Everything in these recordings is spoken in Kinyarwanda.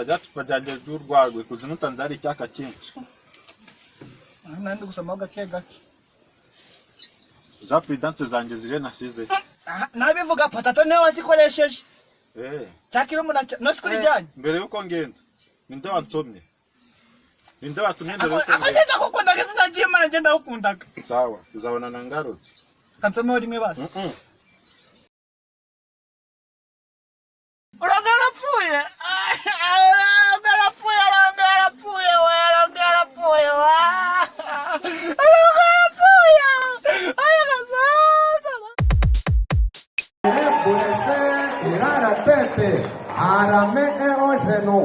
rya cupa ryanjye ry'urwagwe kuzina utanze hari icyaka cyinshi. Nandi gusoma gake gake. Za prudence zanjye zije nasize. Nabivuga patato niwe wasikoresheje. Cyakiro munacyo no sikurijyanye. Mbere yuko ngenda. Ninde wansomye? Ninde watumye ndero yuko ngenda? Akagenda kukunda gizina cy'Imana ngenda ukundaga. Sawa, tuzabona na ngarutse. Kansome rimwe basi. Urangarafuye. Arame eogeno,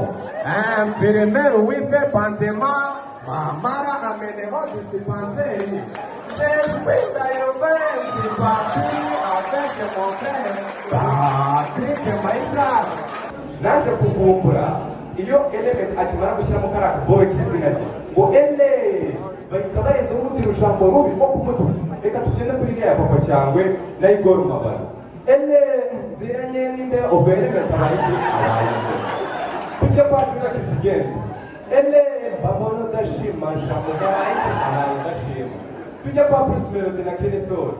primero wife pantema, mamara amenevo disipanteri, después ayoventi papi, avec mon frère, Patrick Maisha. Nanze kuvumbura, iyo element akimara gushyiramo kariya bowe k'izina rye, ngo ele, bahita barenza urudiro jambo rubi rwo kumutuka. Reka tugende kuri iriya papa cyangwe na Igor Mabara. Ele ziranye n'inde obere batabaye abaye kujya kwashura kisigenze ele babono dashima shamo gaye abaye dashima tujya kwa prisimero de na kenesor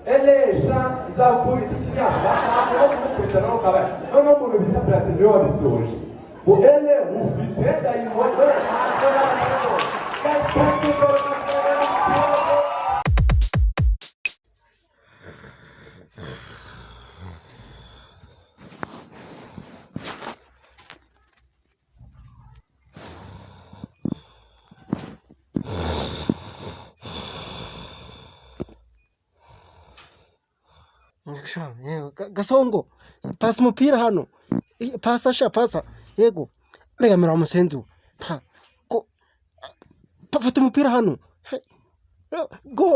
ele sha zakuri tikinya bakako kukwita no kabaye no muntu bita platini wa bisoje bo ele ufite dayimo Gasongo pasa umupira hano pasa yego megamira umusenzi ko pafata umupira hano go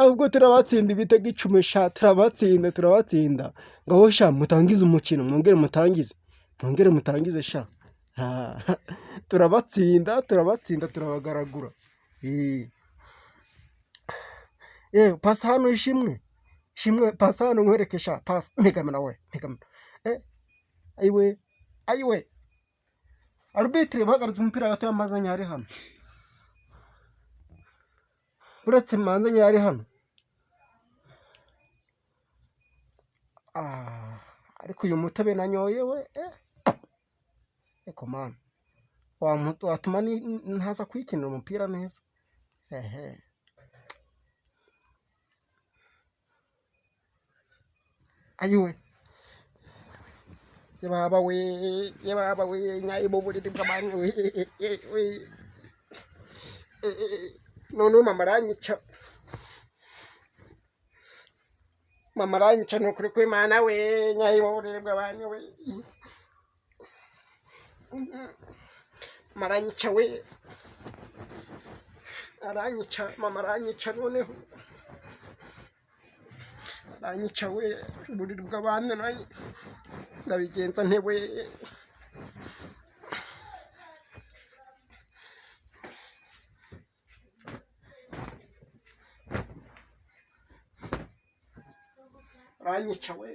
ubwo turabatsinda ibitego 10 sha turabatsinda ngaho sha mutangize umukino mwongere mutangize sha turabatsinda turabagaragura pasa hano ishimwe pasa hano nkwerekesha pasa megamana ayiwe arbitre bahagaritse umupira gato y'amazanya ari hano uretse manzanya ari hano ariko uyu mutabe nanyoye we man watuma ntaza kwikinira umupira neza ayiwe yababa we nyayibo buridi bw'abanye we none mama ranyica no kuri kw'Imana we nyayibo buridi bw'abanye we maranyica we aranyica mama aranyica noneho aranyica we buridi bw'abanye nayo ndabigenza ntewe aranyica we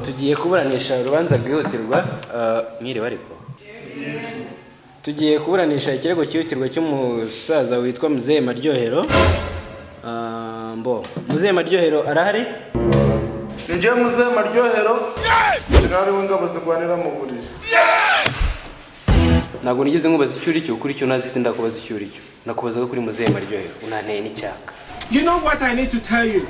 tugiye kuburanisha urubanza rwihutirwa mwiriwe ariko tugiye kuburanisha ikirego cyihutirwa cy'umusaza witwa Muzehe Maryohero Muzehe Maryohero arahari Ninjye Muzehe Maryohero General w'ingabo zirwanira mu buriri ntabwo nigeze nkubaza icyo uri cyo kuri cyo nazi sindakubaza icyo uri cyo nakubazaga kuri Muzehe Maryohero unanteye n'icyaka. You know what I need to tell you?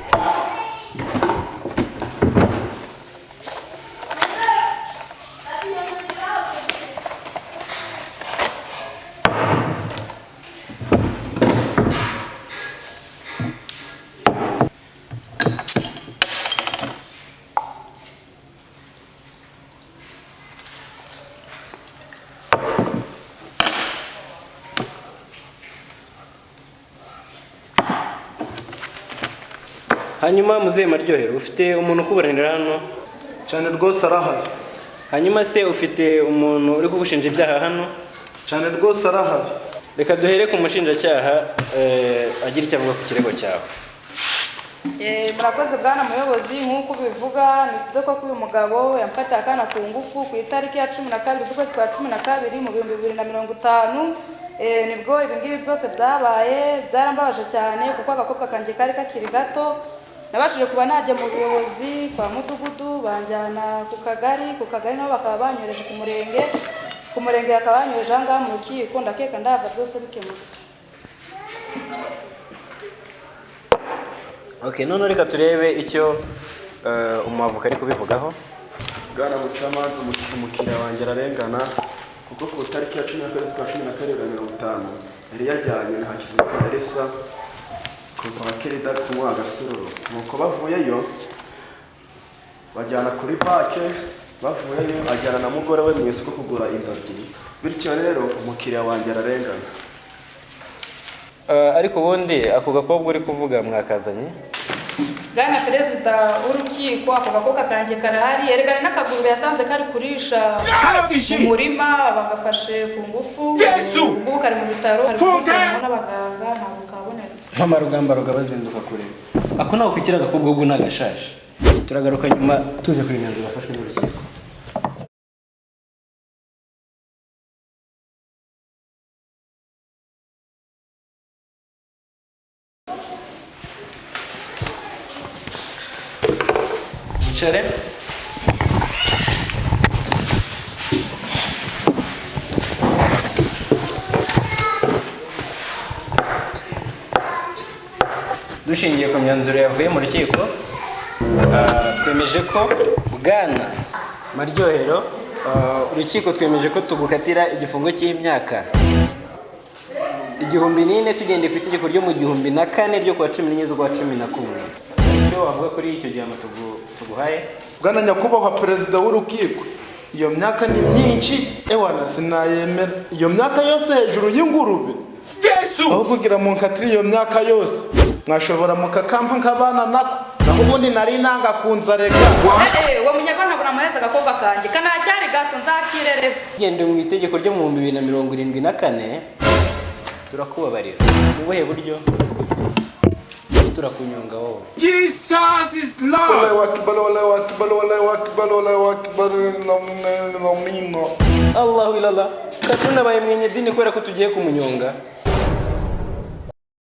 hanyuma muzehe Maryohero ufite umuntu ukuburanira hano? cyane rwose arahari. Hanyuma se ufite umuntu uri kugushinja ibyaha hano? cyane rwose arahari. Reka duhere ku mushinjacyaha agira icyo avuga ku kirego cyawe. Murakoze bwana muyobozi, nk'uko bivuga nibyo ko uyu mugabo yamfatiye akana ku ngufu ku itariki ya 12 z'ukwezi kwa 12 mu 2050. Nibwo ibingibi byose byabaye, byarambabaje cyane kuko agakobwa kanjye kari kakiri gato. Nabashije kuba najya mu buyobozi kwa mudugudu banjyana ku kagari nabo bakaba banyoreje ku murenge akaba banyoreje ahangaha mu rukiko, ndakeka ndava byose bikemutse. Okay, none reka turebe icyo umuavoka ari kubivugaho. Bwana mucamanza, umukiriya wanjye ararengana kuko ku tariki ya 12 kwa 12/50 yari yajyanye na Hakizimana Elisa kuva Kerida kunywa agasururu. Nuko bavuyeyo bajyana kuri bake, bavuyeyo ajyana na mugore we mu isoko kugura intoryi. Bityo rero umukiriya wanjye ararengana. Ariko ubundi ako gakobwa uri kuvuga mwakazanye? Bwana perezida w'urukiko, ako gakobwa kanjye karahari, yerekana n'akaguru yasanze kari kurisha mu murima, bagafashe ku ngufu. Ubu kari mu bitaro, hari n'abaganga, ntabwo kabonetse. Mama Rugamba bazinduka kure. Ako naho kwikira agakobwa ubwo nagashashe. Turagaruka nyuma tuje kuri imyanzuro yafashwe n'urukiko. Chere? Dushingiye ku myanzuro yavuye mu rukiko, twemeje ko Bwana Maryohero, urukiko twemeje ko tugukatira igifungo cy'imyaka 1004 tugendeye ku itegeko ryo mu 2004 ryo kwa 14 z'ukwa 11. Icyo wavuga kuri icyo gihano tuguhaye? Bwana nyakubahwa perezida w'urukiko, iyo myaka ni myinshi, ewana sinayemera. Iyo myaka yose hejuru y'ingurube. Aho kugira mu nkatiri iyo myaka yose, mwashobora mukakampa nk'abana nako. Naho ubundi nari nanga kunzarega. Uwo munyarwanda ntabwo namureza agakobwa kanjye, kanacyari gato nzakirere. Gende mu itegeko ryo mu 2074 turakubabarira. Ubuhe buryo? Turakunyonga wowe. Jesus is Lord. Allahu ilala. Katuna baye mwenye dini kwera ko tugiye kumunyonga.